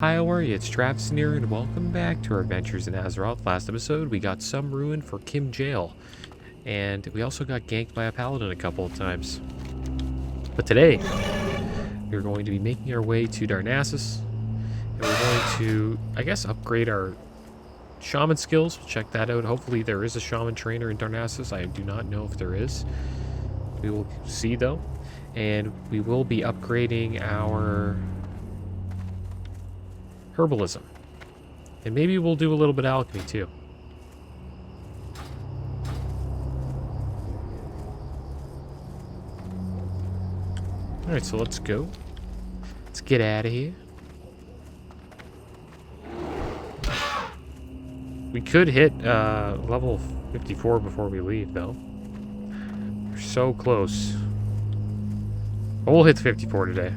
Hi, how are you? It's Travis here, and welcome back to our adventures in Azeroth. Last episode, we got some ruin for Kim Jail, and we also got ganked by a paladin a couple of times. But today, we're going to be making our way to Darnassus, and we're going to, I guess, upgrade our shaman skills. We'll check that out. Hopefully there is a shaman trainer in Darnassus. I do not know if there is. We will see, though. And we will be upgrading our herbalism. And maybe we'll do a little bit of alchemy too. Alright, so let's go. Let's get out of here. We could hit level 54 before we leave, though. We're so close. But we'll hit 54 today.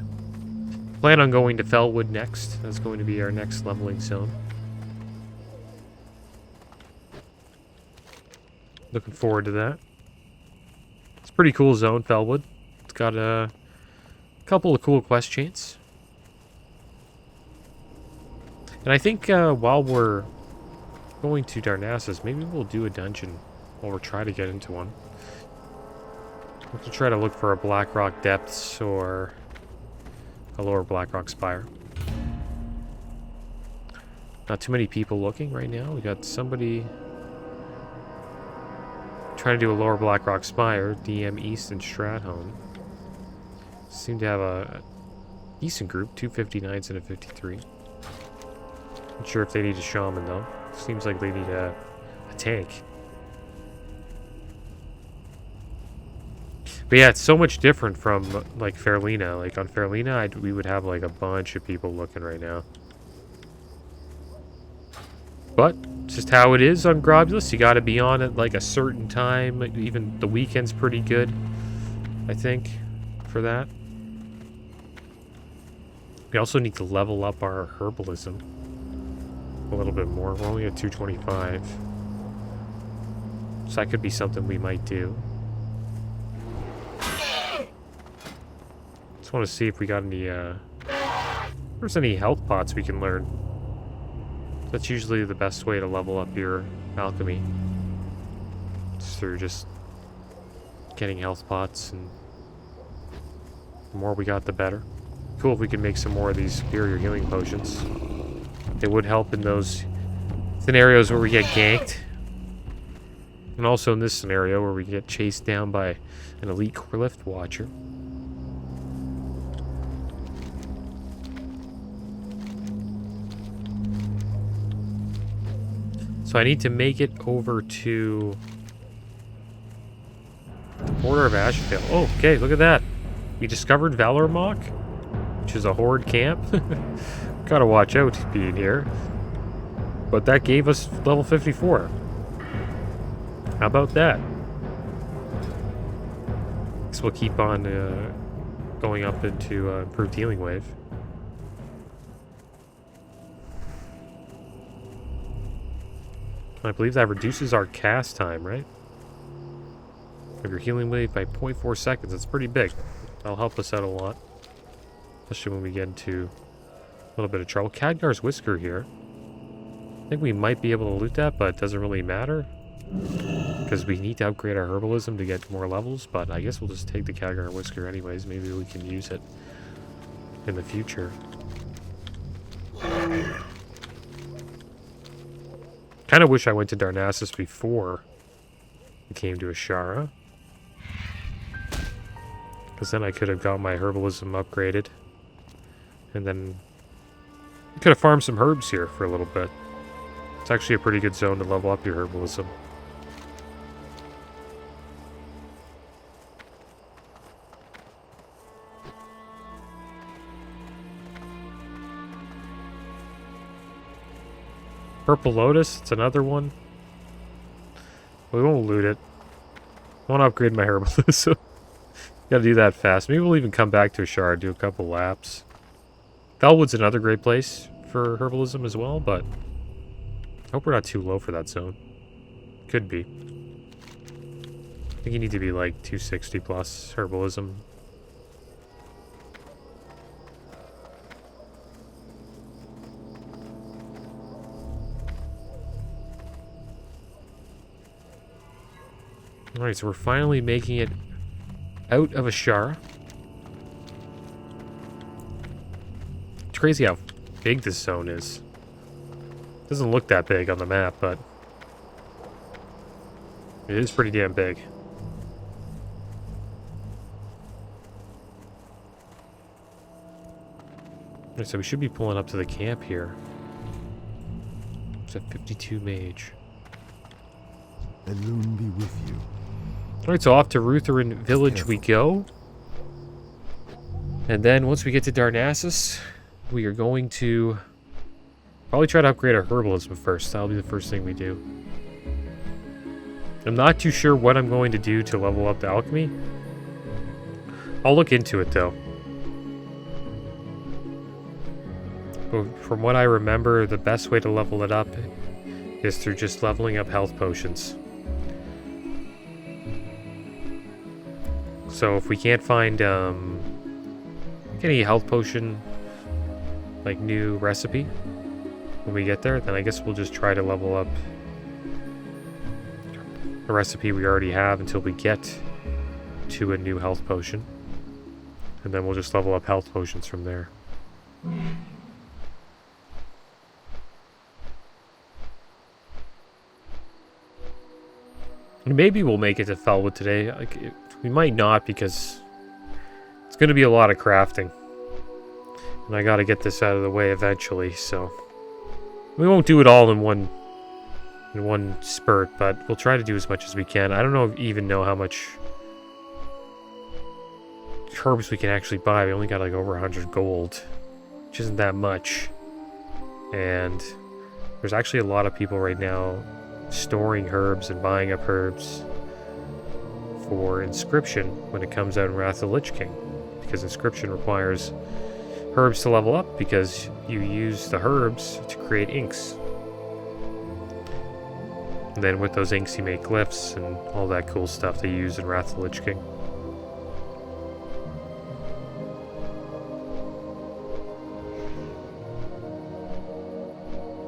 Plan on going to Felwood next. That's going to be our next leveling zone. Looking forward to that. It's a pretty cool zone, Felwood. It's got a couple of cool quest chains. And I think while we're going to Darnassus, maybe we'll do a dungeon while we're trying to get into one. We'll try to look for a Blackrock Depths or a lower Blackrock Spire. Not too many people looking right now. We got somebody trying to do a lower Blackrock Spire, DM East and Stratholme. Seem to have a decent group, 2 59s and a 53. Not sure if they need a shaman though. Seems like they need a tank. But yeah, it's so much different from, like, Fairlina. Like, on Fairlina, we would have, like, a bunch of people looking right now. But, just how it is on Grobulus. You gotta be on at, like, a certain time. Even the weekend's pretty good, I think, for that. We also need to level up our herbalism a little bit more. We're only at 225. So that could be something we might do. Just want to see if we got any, if there's any health pots we can learn. That's usually the best way to level up your alchemy. Just through just getting health pots, and the more we got, the better. Cool if we can make some more of these superior healing potions. They would help in those scenarios where we get ganked. And also in this scenario where we get chased down by an elite core lift watcher. So I need to make it over to the border of Ashvale. Oh, okay, look at that. We discovered Valor Mock, which is a horde camp. Gotta watch out being here. But that gave us level 54. How about that? Guess we'll keep on going up into improved healing wave. I believe that reduces our cast time, right? Of your healing wave by 0.4 seconds. That's pretty big. That'll help us out a lot. Especially when we get into a little bit of trouble. Khadgar's Whisker here. I think we might be able to loot that, but it doesn't really matter. Because we need to upgrade our herbalism to get more levels, but I guess we'll just take the Khadgar Whisker anyways. Maybe we can use it in the future. Kind of wish I went to Darnassus before we came to Ashara. Because then I could have got my herbalism upgraded. And then I could have farmed some herbs here for a little bit. It's actually a pretty good zone to level up your herbalism. Purple Lotus, it's another one. We won't loot it. I want to upgrade my herbalism. Gotta do that fast. Maybe we'll even come back to Ashara, do a couple laps. Felwood's another great place for herbalism as well, but I hope we're not too low for that zone. Could be. I think you need to be like 260 plus herbalism. Alright, so we're finally making it out of Ashara. It's crazy how big this zone is. Doesn't look that big on the map, but it is pretty damn big. Alright, so we should be pulling up to the camp here. It's at 52 mage. Elune be with you. Alright, so off to Rutherin village we go. And then once we get to Darnassus, we are going to probably try to upgrade our herbalism first. That'll be the first thing we do. I'm not too sure what I'm going to do to level up the alchemy. I'll look into it though. But from what I remember, the best way to level it up is through just leveling up health potions. So if we can't find any health potion, like new recipe, when we get there, then I guess we'll just try to level up a recipe we already have until we get to a new health potion. And then we'll just level up health potions from there. And maybe we'll make it to Felwood today. We might not because it's going to be a lot of crafting. And I got to get this out of the way eventually, so we won't do it all in one spurt, but we'll try to do as much as we can. I don't even know how much herbs we can actually buy. We only got like over 100 gold, which isn't that much. And there's actually a lot of people right now storing herbs and buying up herbs for inscription when it comes out in Wrath of the Lich King, because inscription requires herbs to level up because you use the herbs to create inks. And then with those inks you make glyphs and all that cool stuff they use in Wrath of the Lich King.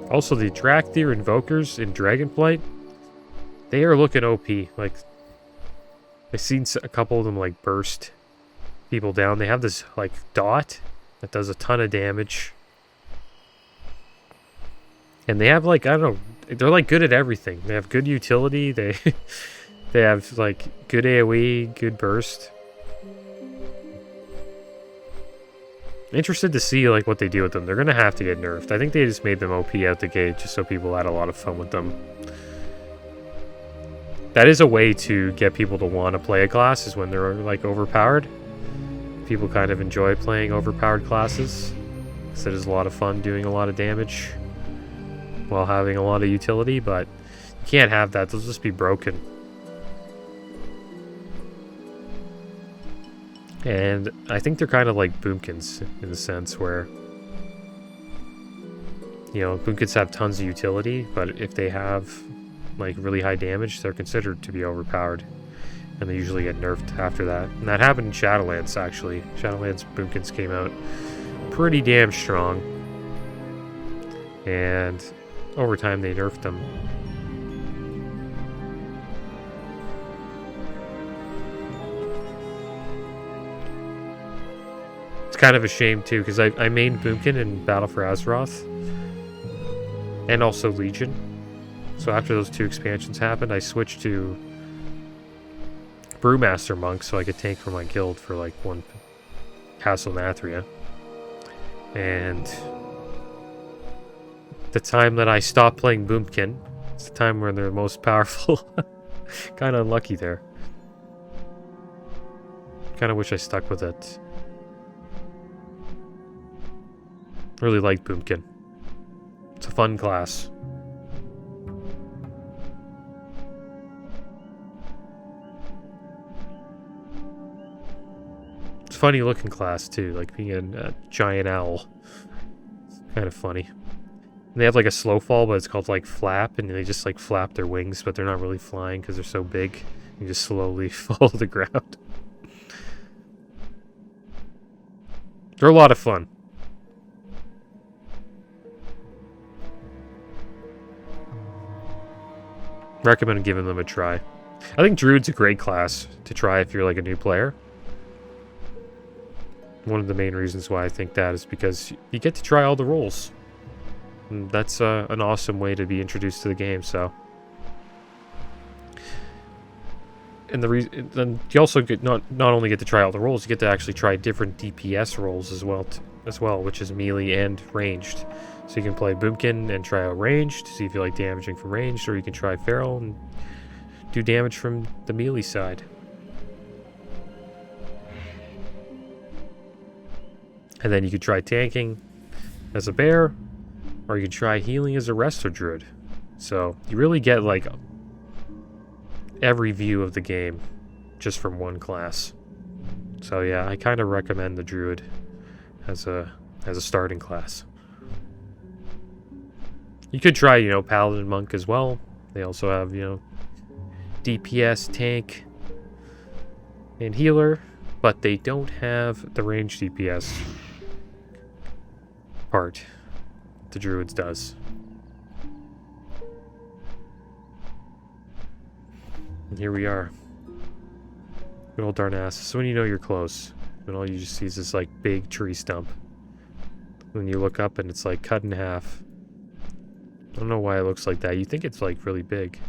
Also, the Drakthir Invokers in Dragonflight, they are looking OP. Like, I've seen a couple of them, like, burst people down. They have this, like, dot that does a ton of damage. And they have, like, I don't know, they're, like, good at everything. They have good utility. They have, like, good AoE, good burst. Interested to see like what they do with them. They're gonna have to get nerfed. I think they just made them OP out the gate just so people had a lot of fun with them. That is a way to get people to want to play a class, is when they're like overpowered. People kind of enjoy playing overpowered classes because it is a lot of fun doing a lot of damage while having a lot of utility, but you can't have that. They'll just be broken. And I think they're kind of like boomkins in the sense where, you know, boomkins have tons of utility, but if they have like really high damage, they're considered to be overpowered. And they usually get nerfed after that. And that happened in Shadowlands, actually. Shadowlands boomkins came out pretty damn strong. And over time they nerfed them. It's kind of a shame too, because I mained Boomkin in Battle for Azeroth, and also Legion. So after those two expansions happened, I switched to Brewmaster Monk so I could tank for my guild for like one Castle Nathria. And the time that I stopped playing Boomkin, it's the time when they're most powerful. Kind of unlucky there. Kind of wish I stuck with it. Really like Boomkin. It's a fun class. It's a funny looking class too, like being a giant owl. It's kind of funny. And they have like a slow fall, but it's called like flap, and they just like flap their wings, but they're not really flying because they're so big. You just slowly fall to the ground. They're a lot of fun. Recommend giving them a try. I think Druid's a great class to try if you're like a new player. One of the main reasons why I think that is because you get to try all the roles. And that's an awesome way to be introduced to the game, so. And then you also get not only get to try all the roles, you get to actually try different DPS roles as well, which is melee and ranged. So you can play Boomkin and try out ranged, see if you like damaging from ranged, or you can try Feral and do damage from the melee side. And then you could try tanking as a bear, or you could try healing as a resto druid. So you really get like every view of the game just from one class. So yeah, I kind of recommend the druid as a starting class. You could try, you know, paladin monk as well. They also have, you know, DPS, tank, and healer, but they don't have the range DPS part. The druids does. And here we are. Good old Darnassus. So when you know you're close, and all you just see is this like big tree stump. When you look up and it's like cut in half. I don't know why it looks like that. You think it's like really big.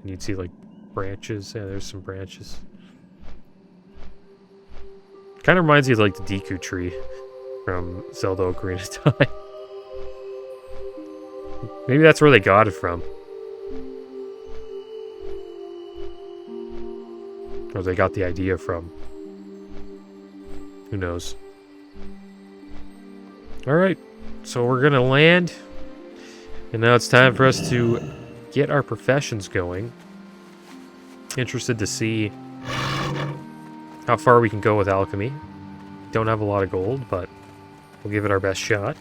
And you'd see like branches. Yeah, there's some branches. Kind of reminds me of like the Deku tree from Zelda Ocarina of Time. Maybe that's where they got it from. Or they got the idea from. Who knows? Alright, so we're gonna land. And now it's time for us to get our professions going. Interested to see how far we can go with alchemy. Don't have a lot of gold, but we'll give it our best shot.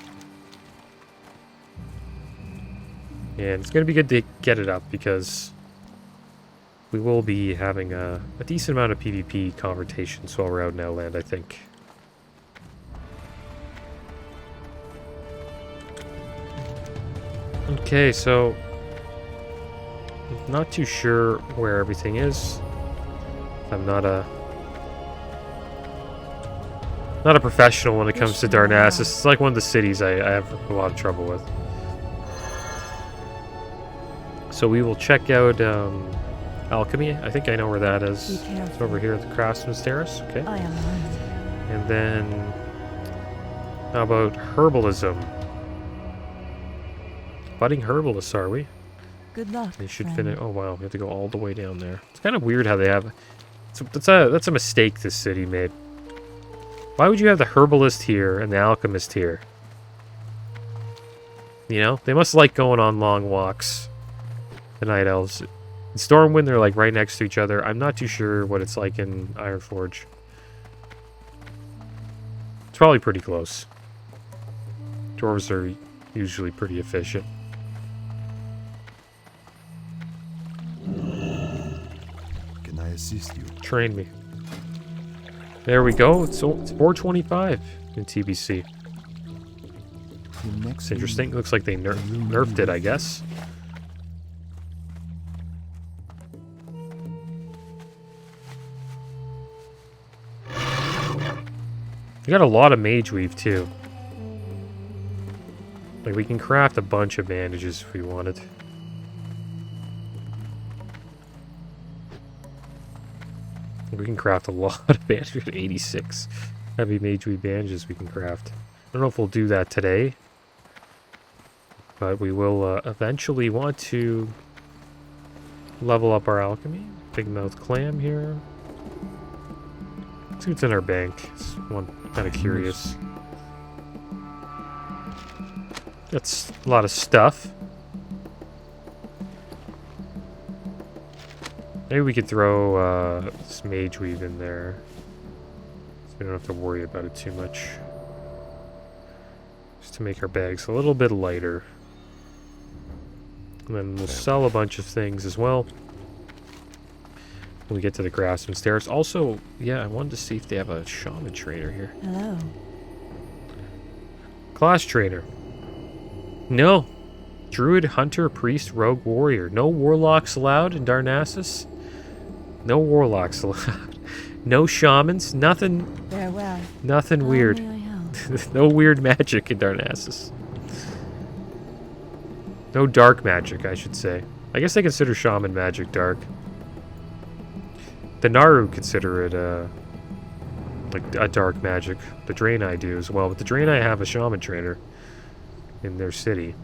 And it's going to be good to get it up because we will be having a decent amount of PvP confrontations while we're out in Outland, I think. Okay, so I'm not too sure where everything is. I'm not a professional when it comes to Darnassus. It's like one of the cities I have a lot of trouble with. So we will check out Alchemy. I think I know where that is. It's over here at the Craftsman's Terrace. Okay. I am learning. And then how about herbalism? Budding herbalists, are we? Good luck. They should friend. finish. Oh wow, we have to go all the way down there. It's kind of weird how they have. That's a mistake this city made. Why would you have the herbalist here and the alchemist here? You know, they must like going on long walks. The night elves. In Stormwind, they're like right next to each other. I'm not too sure what it's like in Ironforge. It's probably pretty close. Dwarves are usually pretty efficient. Can I assist you? Train me. There we go. It's 425 in TBC. It's interesting. Looks like they nerfed it, I guess. We got a lot of mage weave too. Like we can craft a bunch of bandages if we wanted. We can craft a lot of bandages. 86 heavy mage weave bandages we can craft. I don't know if we'll do that today, but we will eventually want to level up our alchemy. Big mouth clam here. Let's see what's in our bank. It's one kind of curious. That's a lot of stuff. Maybe we could throw this mage weave in there, so we don't have to worry about it too much. Just to make our bags a little bit lighter. And then we'll sell a bunch of things as well when we get to the Craftsman's Terrace. Also, yeah, I wanted to see if they have a shaman trainer here. Hello. Class trainer. No. Druid, hunter, priest, rogue, warrior. No warlocks allowed in Darnassus. No warlocks allowed. No shamans. Nothing. Farewell. Nothing How weird. may I help? No weird magic in Darnassus. No dark magic, I should say. I guess they consider shaman magic dark. The Naru consider it like a dark magic. The Draenei do as well, but the Draenei have a shaman trainer in their city.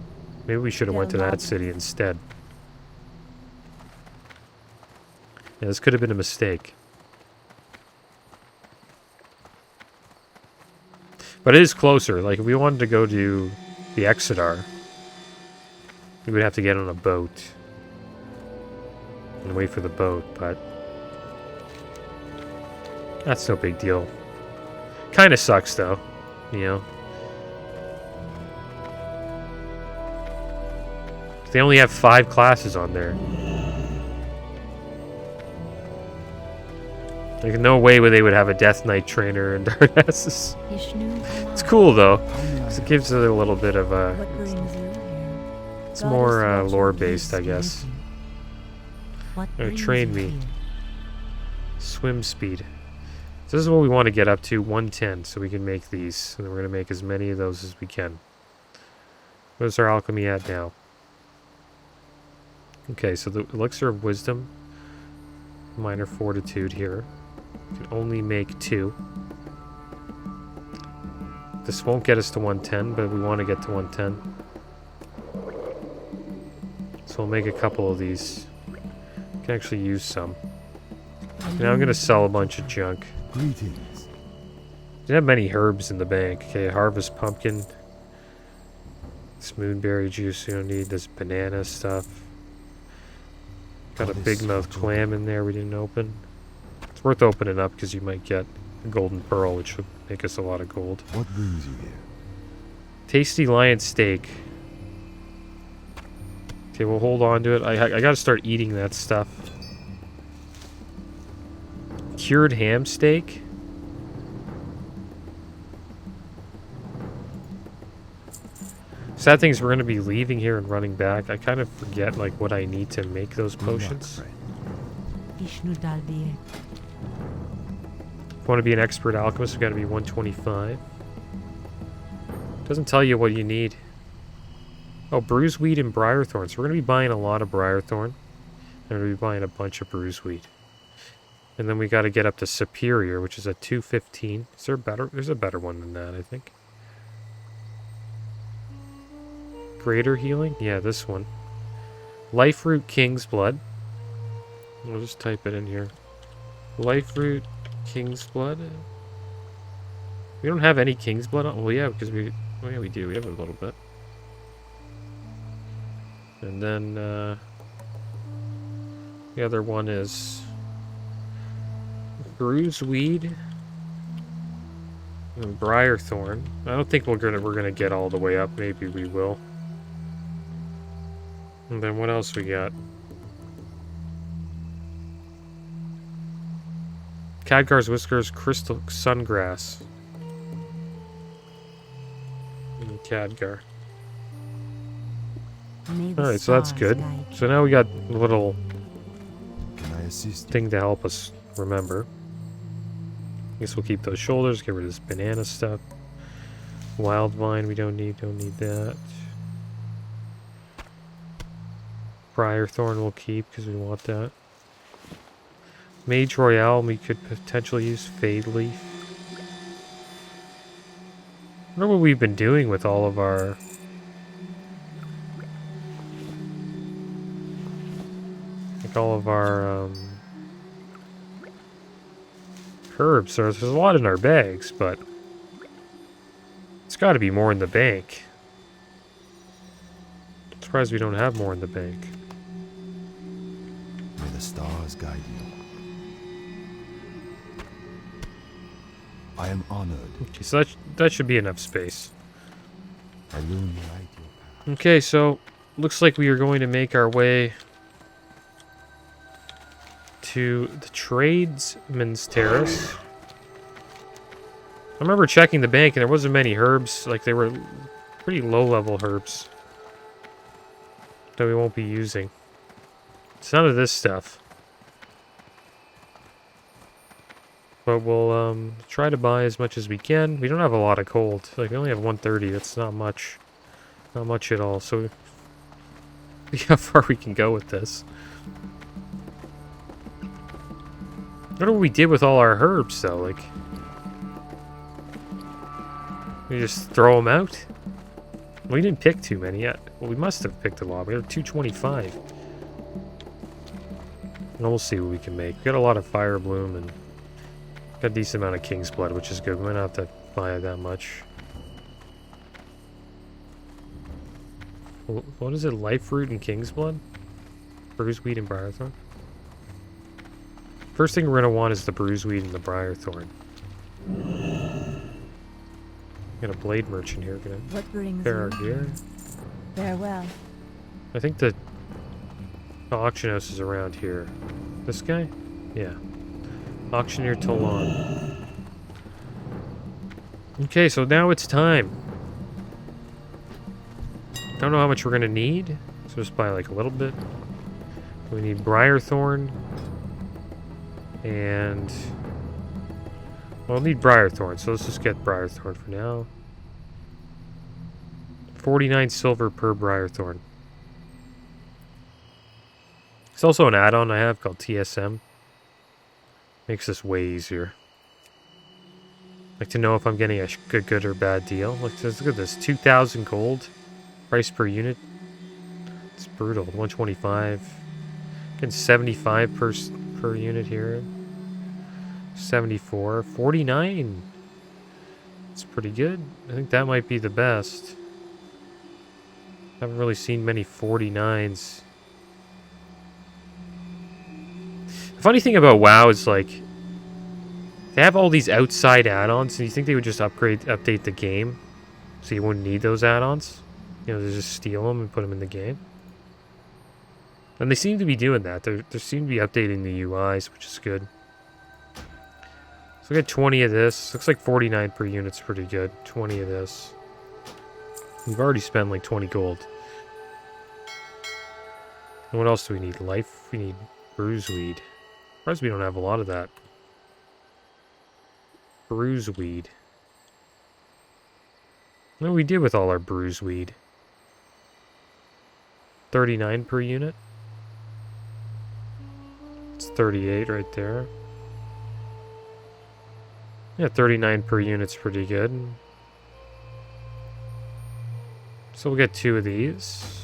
Maybe we should have went to that city instead. Yeah, this could have been a mistake. But it is closer. Like, if we wanted to go to the Exodar, we would have to get on a boat and wait for the boat, but that's no big deal. Kind of sucks, though, you know. They only have 5 classes on there. Like, no way would they would have a Death Knight trainer in Darnassus. It's cool, though, because it gives it a little bit of a... What brings you here? It's more lore-based, I guess. What Train brings you me. here? Swim speed. So this is what we want to get up to, 110, so we can make these. And we're going to make as many of those as we can. Where's our alchemy at now? Okay, so the elixir of wisdom, minor fortitude here. We can only make 2. This won't get us to 110, but we want to get to 110. So we'll make a couple of these. We can actually use some. Now I'm going to sell a bunch of junk. Greetings. Didn't have many herbs in the bank. Okay, harvest pumpkin. This moonberry juice you don't need. This banana stuff. Got a big mouth clam in there we didn't open. It's worth opening up because you might get a golden pearl, which would make us a lot of gold. What brings you here? Tasty lion steak. Okay, we'll hold on to it. I gotta start eating that stuff. Cured ham steak. Sad thing is we're going to be leaving here and running back. I kind of forget like what I need to make those potions. If you want to be an expert alchemist, we've got to be 125. Doesn't tell you what you need. Oh, bruiseweed and briarthorn. So we're going to be buying a lot of briarthorn. And we're going to be buying a bunch of bruiseweed. And then we got to get up to superior, which is a 215. Is there a better? There's a better one than that, I think. Greater healing? Yeah, this one. Life root king's blood. I'll just type it in here. Life root king's blood. We don't have any king's blood on. Well, yeah, because we. Oh, yeah, we do. We have a little bit. And then the other one is bruiseweed and briarthorn. I don't think we're gonna get all the way up. Maybe we will. And then what else we got? Khadgar's whiskers, crystal sungrass. And Khadgar. Alright, so that's good. So now we got a little Can I assist you? thing to help us remember. Guess we'll keep those shoulders, get rid of this banana stuff. Wild vine we don't need that. Briarthorn we'll keep because we want that. Mage Royale, we could potentially use Fade Leaf. I wonder what we've been doing with all of our... like all of our herbs. There's a lot in our bags, but it's got to be more in the bank. I'm surprised we don't have more in the bank. May the stars guide you. I am honored. Okay, so that should be enough space. I illuminate your path. Okay, so looks like we are going to make our way to the Tradesman's Terrace. I remember checking the bank and there wasn't many herbs. Like, they were pretty low-level herbs that we won't be using. It's none of this stuff. But we'll try to buy as much as we can. We don't have a lot of gold. Like, we only have 130. That's not much. Not much at all. So, see how far we can go with this. I don't know what we did with all our herbs, though. Like, we just throw them out? We didn't pick too many yet. Well, we must have picked a lot. We have 225. And we'll see what we can make. We got a lot of Fire Bloom and got a decent amount of King's Blood, which is good. We might not have to buy that much. What is it? Life Root and King's Blood? Bruiseweed and Briarthorn? First thing we're going to want is the Bruiseweed and the Briarthorn. Got a Blade Merchant here. Gonna What brings pair our you? gear. Farewell. I think the auction house is around here. This guy? Yeah. Auctioneer Tolan. Okay, so now it's time. Don't know how much we're gonna need, so just buy like a little bit. We need Briarthorn and we'll need Briarthorn, so let's just get Briarthorn for now. 49 silver per Briarthorn. It's also an add-on I have called TSM. Makes this way easier. Like to know if I'm getting a good or bad deal. Look at this, 2,000 gold. Price per unit. It's brutal. 125. Getting 75 per unit here. 74. 49. It's pretty good. I think that might be the best. Haven't really seen many 49s. The funny thing about WoW is like they have all these outside add-ons, and you think they would just update the game so you wouldn't need those add-ons? You know, they just steal them and put them in the game. And they seem to be doing that. They seem to be updating the UIs, which is good. So we got 20 of this. Looks like 49 per unit's pretty good. 20 of this. We've already spent like 20 gold. And what else do we need? Life? We need Bruiseweed. Surprised we don't have a lot of that. Bruiseweed. What do we did with all our Bruiseweed? 39 per unit. It's 38 right there. Yeah, 39 per unit's pretty good. So we'll get 2 of these.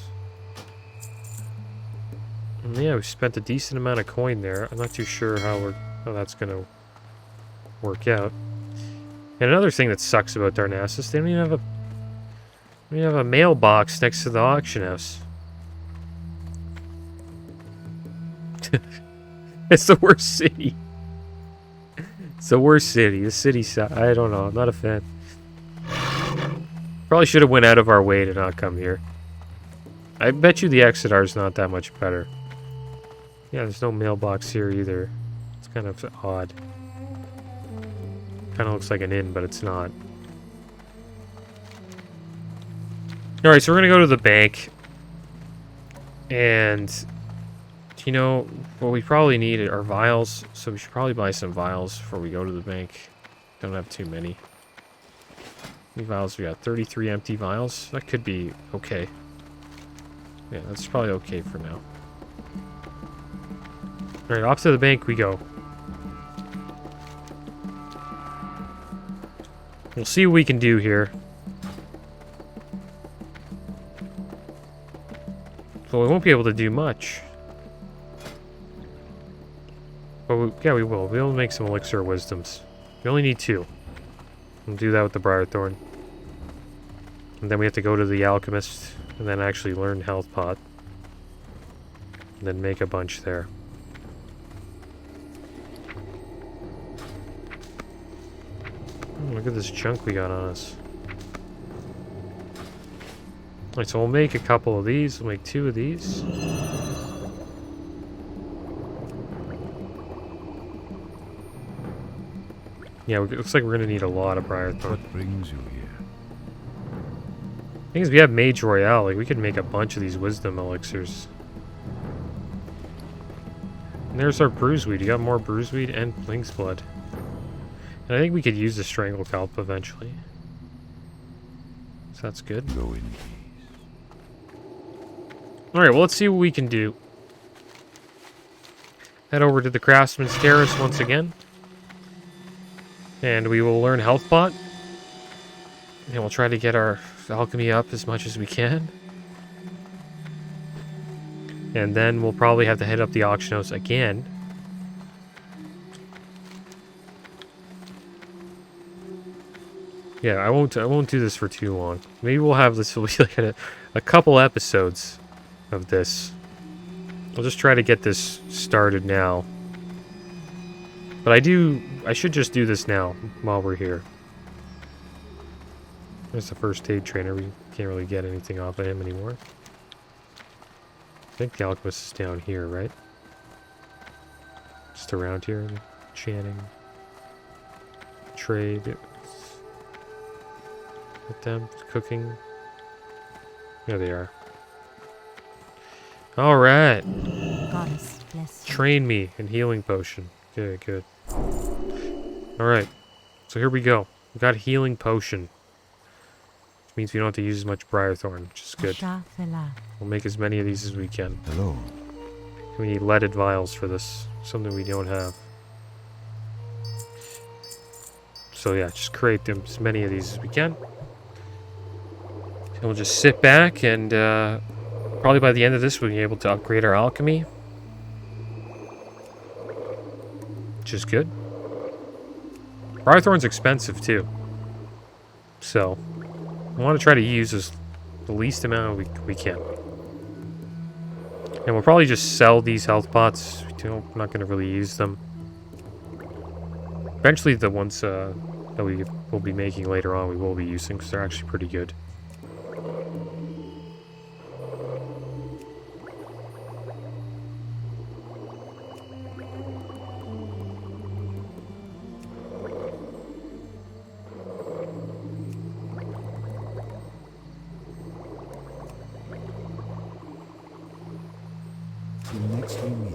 And yeah, we spent a decent amount of coin there. I'm not too sure how that's gonna work out. And another thing that sucks about Darnassus, they don't even have a mailbox next to the auction house. It's the worst city. It's the worst city. The city sucks. I don't know. I'm not a fan. Probably should have went out of our way to not come here. I bet you the Exetar's not that much better. Yeah, there's no mailbox here either. It's kind of odd. Kind of looks like an inn, but it's not. Alright, so we're going to go to the bank. And, you know, what we probably need are vials. So we should probably buy some vials before we go to the bank. Don't have too many. How many vials we got? 33 empty vials? That could be okay. Yeah, that's probably okay for now. Alright, off to the bank we go. We'll see what we can do here. So we won't be able to do much. But yeah, we will. We'll make some elixir of wisdoms. We only need 2. We'll do that with the Briarthorn. And then we have to go to the alchemist and then actually learn health pot. And then make a bunch there. Oh, look at this junk we got on us. Alright, so we'll make a couple of these. We'll make 2 of these. Yeah, it looks like we're going to need a lot of Briarthorn. What brings you here? The thing is, we have Mage Royale. Like, we could make a bunch of these wisdom elixirs. And there's our Bruiseweed. You got more Bruiseweed and Blink's Blood. I think we could use the strangle kelp eventually. So that's good. Go in peace. Alright, well, let's see what we can do. Head over to the Craftsman's Terrace once again. And we will learn Health Pot. And we'll try to get our alchemy up as much as we can. And then we'll probably have to head up the auction house again. Yeah, I won't do this for too long. Maybe we'll have this will be like a couple episodes of this. I'll just try to get this started now. But I should just do this now while we're here. There's the first aid trainer. We can't really get anything off of him anymore. I think the alchemist is down here, right? Just around here. Chanting. Trade. With them. Cooking. There they are. Alright. Goddess bless you. Train me in healing potion. Okay, good. Alright. So here we go. We got a healing potion. Which means we don't have to use as much Briarthorn, which is good. Asha Fela. We'll make as many of these as we can. Hello. We need leaded vials for this. Something we don't have. So yeah, just create them as many of these as we can. And we'll just sit back and probably by the end of this we'll be able to upgrade our alchemy. Which is good. Briarthorn's expensive too. So I want to try to use the least amount we can. And we'll probably just sell these health pots. We're not going to really use them. Eventually the ones that we will be making later on we will be using because they're actually pretty good. Till next we meet.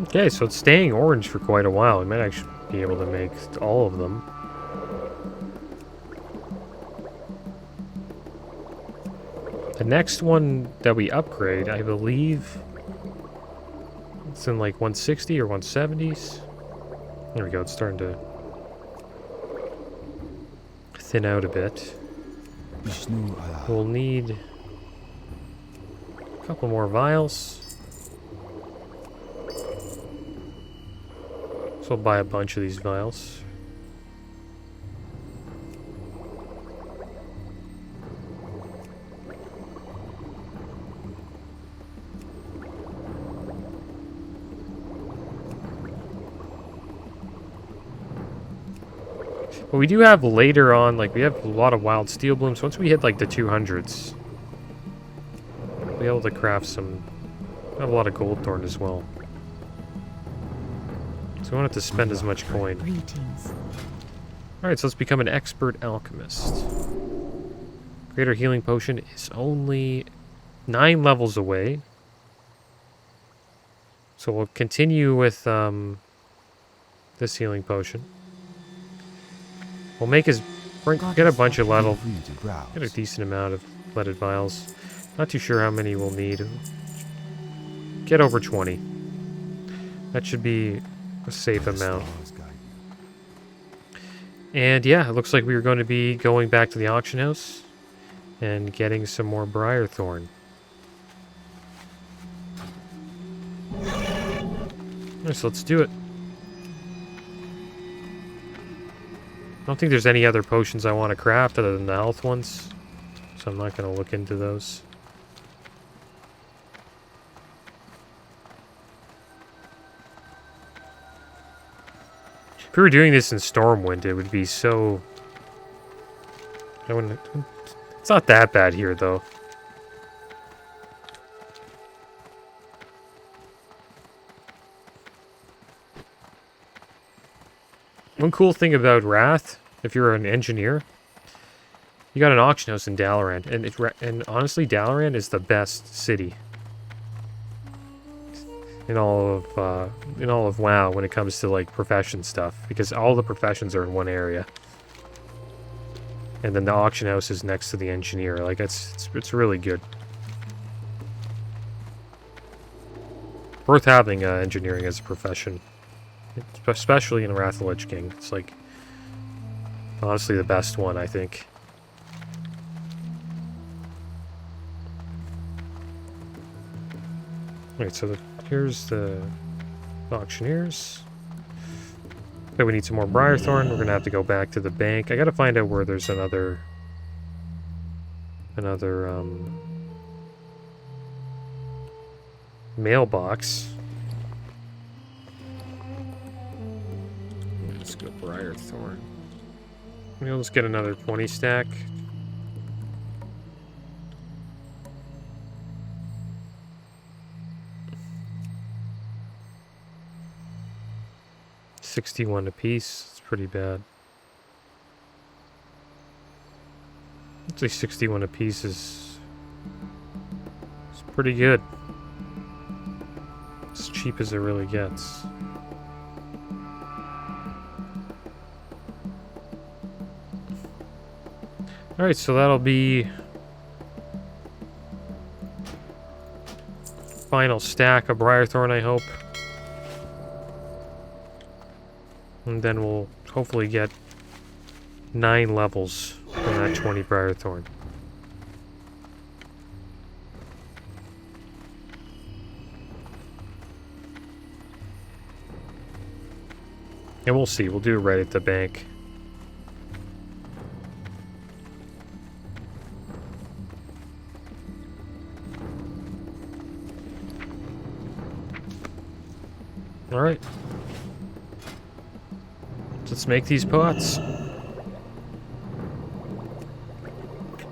Okay, so it's staying orange for quite a while. We might actually be able to make all of them. The next one that we upgrade, I believe, it's in like 160 or 170s. There we go, it's starting to thin out a bit. Vishnu Allah. We'll need a couple more vials. So we'll buy a bunch of these vials. But we do have later on, like, we have a lot of wild steel blooms. Once we hit, like, the 200s, we'll be able to craft some... We have a lot of gold thorn as well. So we won't have to spend as much coin. Greetings. Alright, so let's become an expert alchemist. Greater healing potion is only 9 levels away. So we'll continue with this healing potion. We'll make his... Get a bunch of level... Free to browse. Get a decent amount of leaded vials. Not too sure how many we'll need. Get over 20. That should be a safe The amount. stars guide you. And yeah, it looks like we are going to be going back to the auction house and getting some more Briarthorn. Alright, so let's do it. I don't think there's any other potions I want to craft other than the health ones, so I'm not going to look into those. If we were doing this in Stormwind, it would be so... I wouldn't... It's not that bad here, though. One cool thing about Wrath, if you're an engineer, You got an auction house in Dalaran, and honestly, Dalaran is the best city in all of WoW when it comes to like profession stuff, because all the professions are in one area, and then the auction house is next to the engineer. Like it's really good. Worth having engineering as a profession, especially in Wrath of the Lich King. It's like honestly the best one, I think. Alright, so here's the auctioneers. Okay, we need some more Briarthorn. We're gonna have to go back to the bank. I gotta find out where there's another mailbox. Let's go Briarthorn. Maybe let's get another 20 stack. $61 apiece. It's pretty bad. I'd say 61 apiece is pretty good. As cheap as it really gets. Alright, so that'll be final stack of Briarthorn, I hope. And then we'll hopefully get 9 levels from that 20 Briarthorn. And we'll see. We'll do it right at the bank. Alright. Let's make these pots.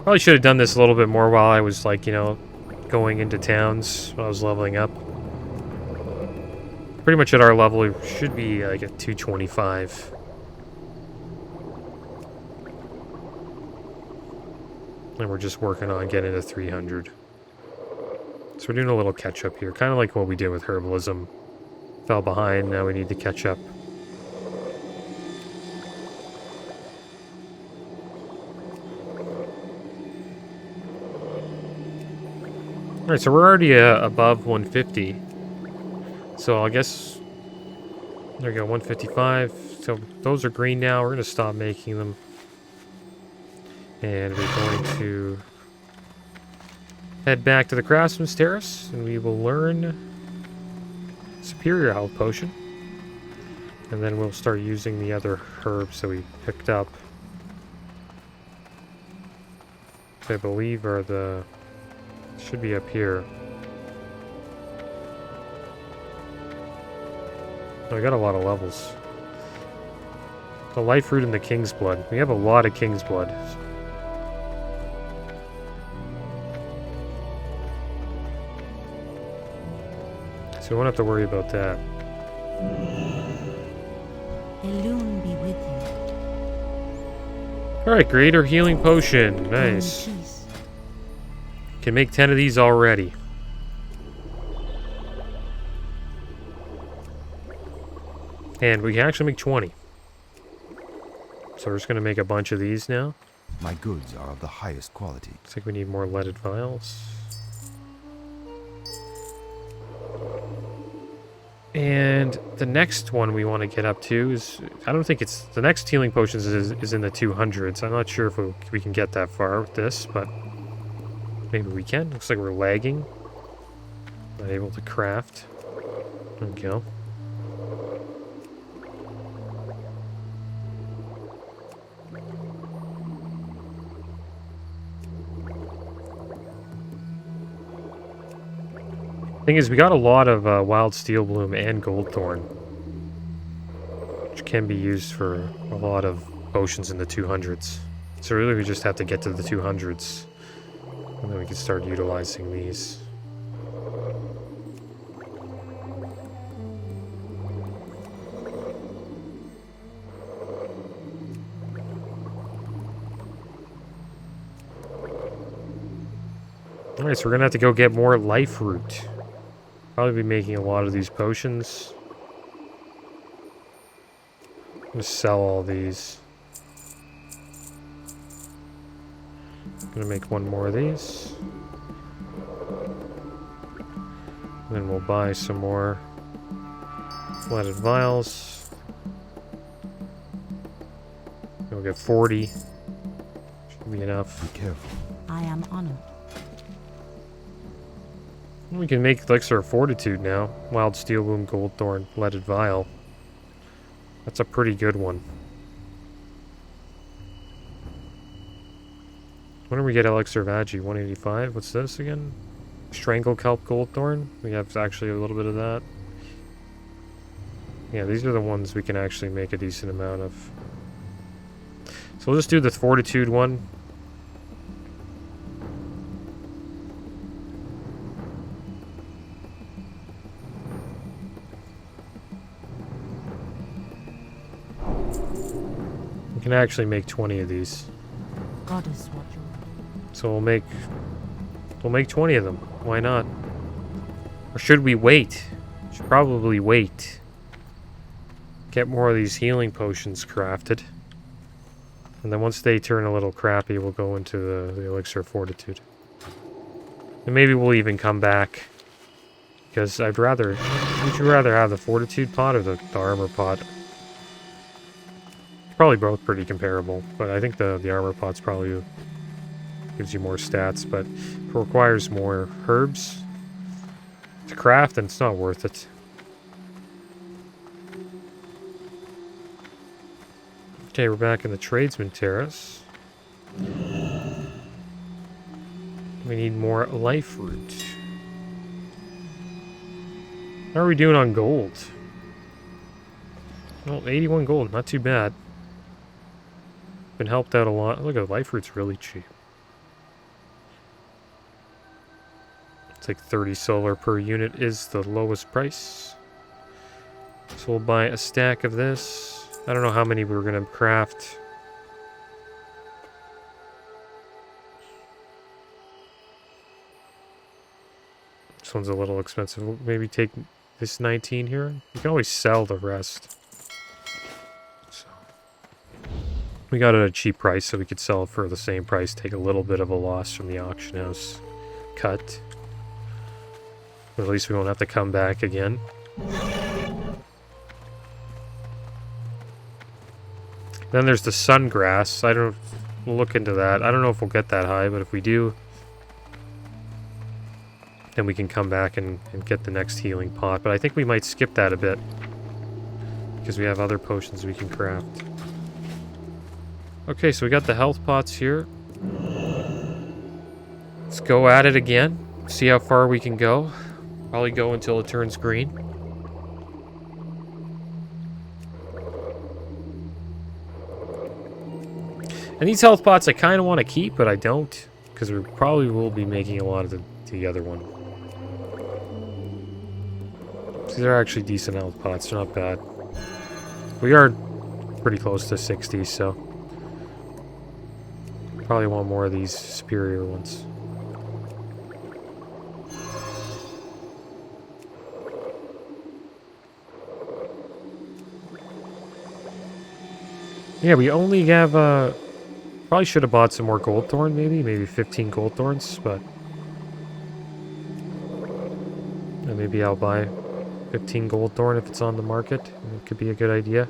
Probably should have done this a little bit more while I was, like, you know, going into towns while I was leveling up. Pretty much at our level, we should be like at 225. And we're just working on getting to 300. So we're doing a little catch up here. Kind of like what we did with herbalism. Fell behind, now we need to catch up. Alright, so we're already above 150. So I guess... There we go, 155. So those are green now. We're going to stop making them. And we're going to head back to the Craftsman's Terrace. And we will learn Superior Health Potion. And then we'll start using the other herbs that we picked up. Which I believe are the... should be up here. Oh, we got a lot of levels. The Life Root and the King's Blood. We have a lot of King's Blood. So we won't have to worry about that. Elune be with you. Alright, Greater Healing Potion. Nice. Can make 10 of these already. And we can actually make 20. So we're just going to make a bunch of these now. My goods are of the highest quality. Looks like we need more leaded vials. And the next one we want to get up to is... I don't think it's... The next healing potions is in the 200s. I'm not sure if we can get that far with this, but... Maybe we can. Looks like we're lagging. Not able to craft. There we go. Thing is, we got a lot of Wild Steel Bloom and Goldthorn, which can be used for a lot of potions in the 200s. So really we just have to get to the 200s, and then we can start utilizing these. Alright, so we're gonna have to go get more life root. Probably be making a lot of these potions. I'm gonna sell all these. Gonna make one more of these. Then we'll buy some more leaded vials. We'll get 40. Should be enough. Be careful. I am honored. We can make Elixir of Fortitude now. Wild Steel Boom, Gold Thorn, Leaded Vial. That's a pretty good one. When do we get Elixir of Agi? 185? What's this again? Strangle Kelp Gold Thorn? We have actually a little bit of that. Yeah, these are the ones we can actually make a decent amount of. So we'll just do the Fortitude one. We can actually make 20 of these. Goddess watch over. So we'll make 20 of them. Why not? Or should we wait? Should probably wait. Get more of these healing potions crafted. And then once they turn a little crappy, we'll go into the Elixir of Fortitude. And maybe we'll even come back. Because would you rather have the Fortitude pot or the armor pot? Probably both pretty comparable, but I think the armor pot's probably gives you more stats, but if it requires more herbs to craft, then it's not worth it. Okay, we're back in the Tradesman Terrace. We need more life root. How are we doing on gold? Well, 81 gold, not too bad. Been helped out a lot. Look at life root's really cheap. It's like 30 solar per unit is the lowest price. So we'll buy a stack of this. I don't know how many we're gonna craft. This one's a little expensive. We'll maybe take this 19 here. You can always sell the rest. So we got it at a cheap price, so we could sell it for the same price, take a little bit of a loss from the auction house cut. But at least we won't have to come back again. Then there's the sungrass. We'll look into that. I don't know if we'll get that high, but if we do, then we can come back and get the next healing pot. But I think we might skip that a bit, because we have other potions we can craft. Okay, so we got the health pots here. Let's go at it again. See how far we can go. Probably go until it turns green. And these health pots I kind of want to keep, but I don't, because we probably will be making a lot of the other one. These are actually decent health pots, they're not bad. We are pretty close to 60, so probably want more of these superior ones. Yeah, we only have, probably should have bought some more gold thorn, maybe 15 gold thorns, but maybe I'll buy 15 gold thorn if it's on the market. It could be a good idea.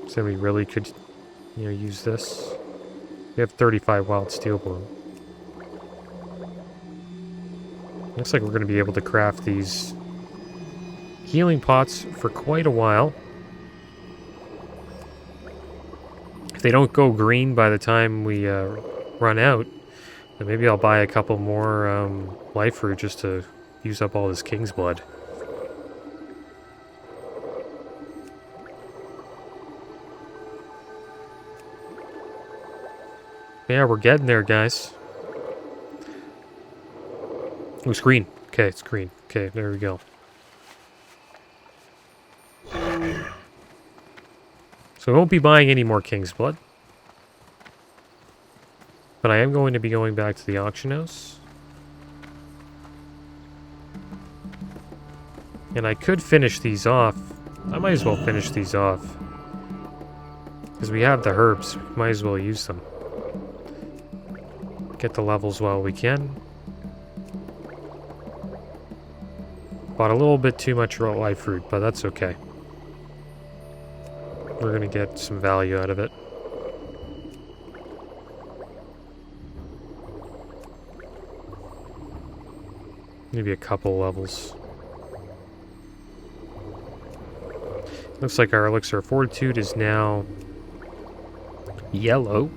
So we really could, use this. We have 35 wild steel bloom. Looks like we're going to be able to craft these healing pots for quite a while. If they don't go green by the time we run out, then maybe I'll buy a couple more life root just to use up all this king's blood. Yeah, we're getting there, guys. Oh, it's green. Okay, it's green. Okay, there we go. So we won't be buying any more king's blood. But I am going to be going back to the auction house. And I could finish these off. I might as well finish these off. Because we have the herbs. Might as well use them. Get the levels while we can. Bought a little bit too much life fruit, but that's okay. We're going to get some value out of it. Maybe a couple levels. Looks like our elixir of fortitude is now yellow.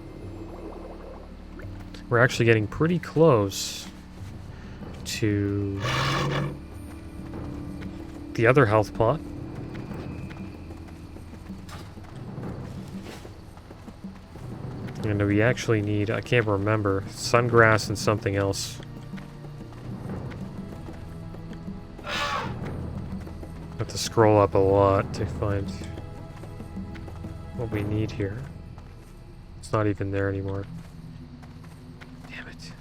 We're actually getting pretty close to the other health pot. And we actually need, I can't remember, sungrass and something else. Have to scroll up a lot to find what we need here. It's not even there anymore. Damn it.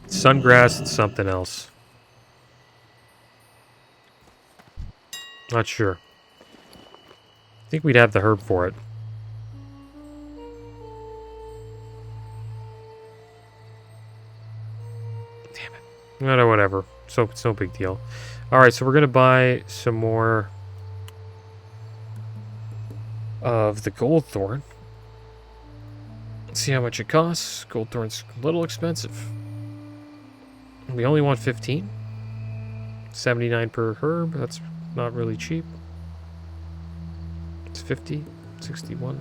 Sungrass and something else. Not sure. I think we'd have the herb for it. Damn it. No, whatever. So it's no big deal. Alright, so we're going to buy some more of the gold thorn. Let's see how much it costs. Gold thorn's a little expensive. We only want 15. 79 per herb. That's not really cheap. It's 50, 61,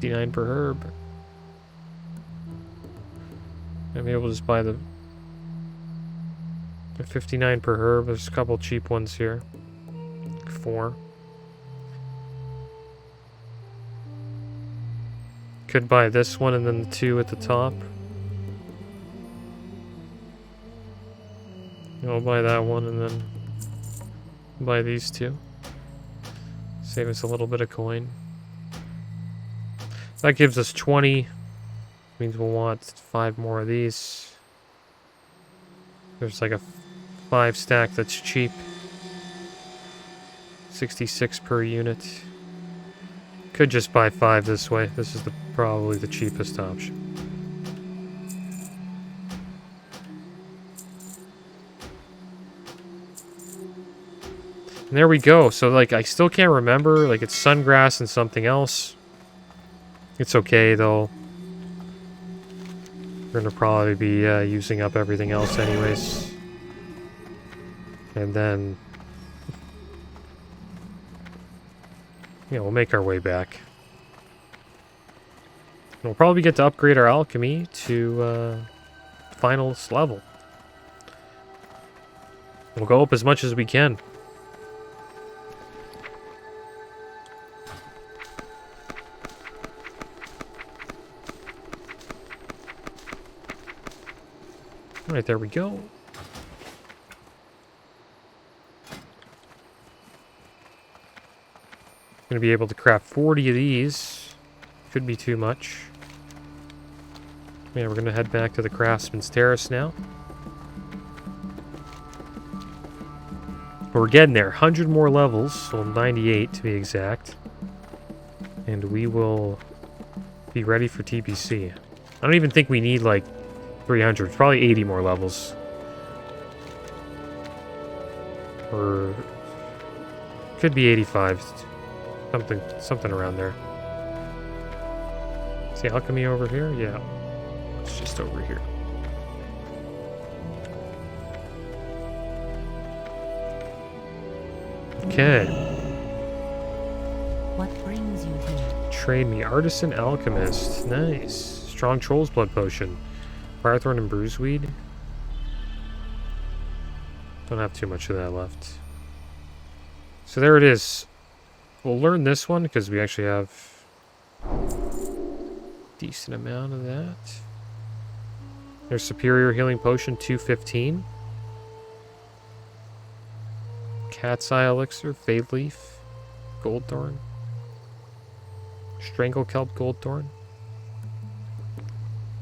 59 per herb. Maybe we'll just buy the 59 per herb. There's a couple cheap ones here. 4. Could buy this one and then the 2 at the top. I'll buy that one and then buy these 2. Save us a little bit of coin. That gives us 20. Means we'll want 5 more of these. There's like a 5 stack that's cheap. 66 per unit. Could just buy 5 this way. This is probably the cheapest option. And there we go. So like I still can't remember. Like it's sungrass and something else. It's okay though. We're gonna probably be using up everything else anyways. And then yeah, we'll make our way back. We'll probably get to upgrade our alchemy to finalist level. We'll go up as much as we can. Alright, there we go. Gonna be able to craft 40 of these. Could be too much. Yeah, we're gonna head back to the Craftsman's Terrace now. We're getting there. 100 more levels. Well, 98 to be exact. And we will be ready for TBC. I don't even think we need like 300. It's probably 80 more levels. Or could be 85. Something around there. See alchemy over here? Yeah. It's just over here. Okay. What brings you here? Trade me. Artisan Alchemist. Nice. Strong Troll's Blood Potion. Firethorn and Bruiseweed. Don't have too much of that left. So there it is. We'll learn this one because we actually have a decent amount of that. There's Superior Healing Potion, 215. Cat's Eye Elixir, Fade Leaf, Goldthorn. Strangle Kelp Goldthorn.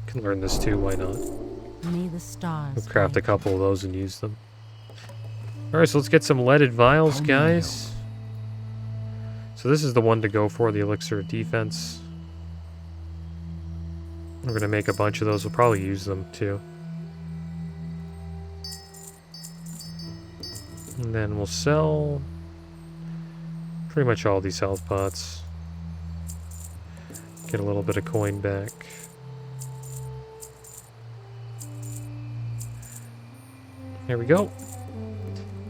Can learn this too, why not? May the stars We'll craft a guide couple of those and use them. Alright, so let's get some leaded vials, guys. So this is the one to go for, the elixir of defense. We're going to make a bunch of those. We'll probably use them too. And then we'll sell pretty much all these health pots. Get a little bit of coin back. There we go.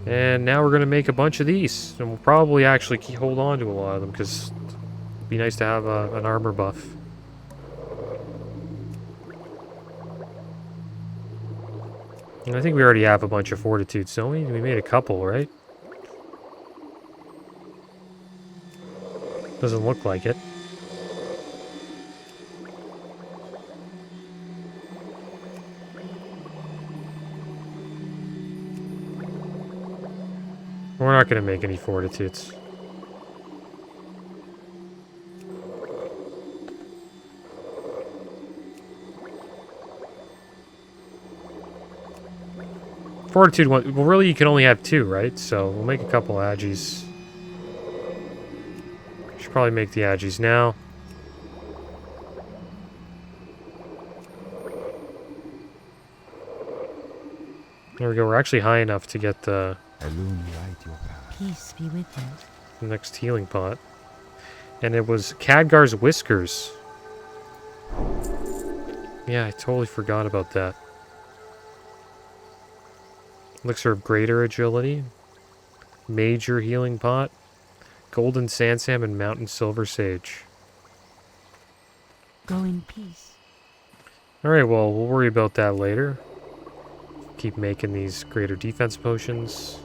And now we're going to make a bunch of these. And we'll probably actually hold on to a lot of them because it'd be nice to have an armor buff. And I think we already have a bunch of fortitudes, don't we? We made a couple, right? Doesn't look like it. We're not going to make any fortitudes. Fortitude one. Well, really, you can only have 2, right? So we'll make a couple Agis. Should probably make the Agis now. There we go. We're actually high enough to get the Illuminate your path. peace be with you. next healing pot. And it was Khadgar's Whiskers. Yeah, I totally forgot about that. Elixir of Greater Agility. Major Healing Pot. Golden Sandsam and Mountain Silver Sage. Go in peace. Alright, well, we'll worry about that later. Keep making these greater defense potions.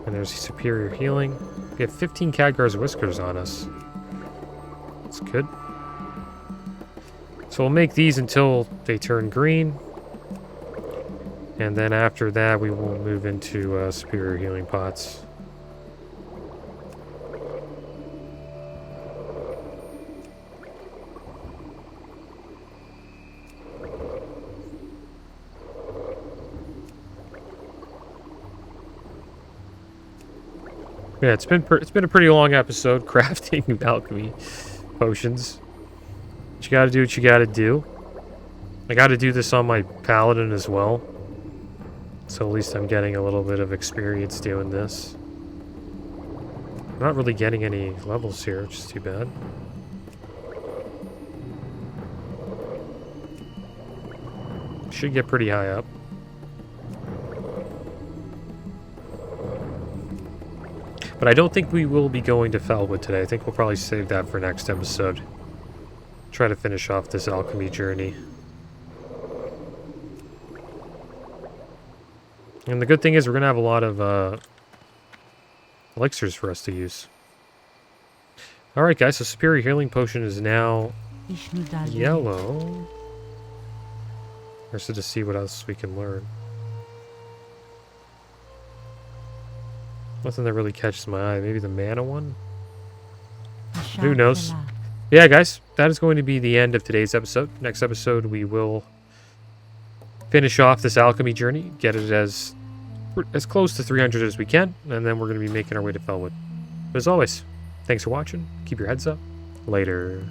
And there's superior healing. We have 15 Khadgar's Whiskers on us. That's good. So we'll make these until they turn green. And then after that, we will move into superior healing pots. Yeah, it's been a pretty long episode crafting alchemy potions. But you gotta do what you gotta do. I gotta do this on my paladin as well. So at least I'm getting a little bit of experience doing this. I'm not really getting any levels here, which is too bad. Should get pretty high up. But I don't think we will be going to Felwood today. I think we'll probably save that for next episode. Try to finish off this alchemy journey. And the good thing is we're going to have a lot of elixirs for us to use. Alright guys, so Superior Healing Potion is now yellow. Just to see what else we can learn. Nothing that really catches my eye. Maybe the mana one? Who knows? Yeah, guys, that is going to be the end of today's episode. Next episode, we will finish off this alchemy journey, get it as close to 300 as we can, and then we're going to be making our way to Felwood. But as always, thanks for watching. Keep your heads up. Later.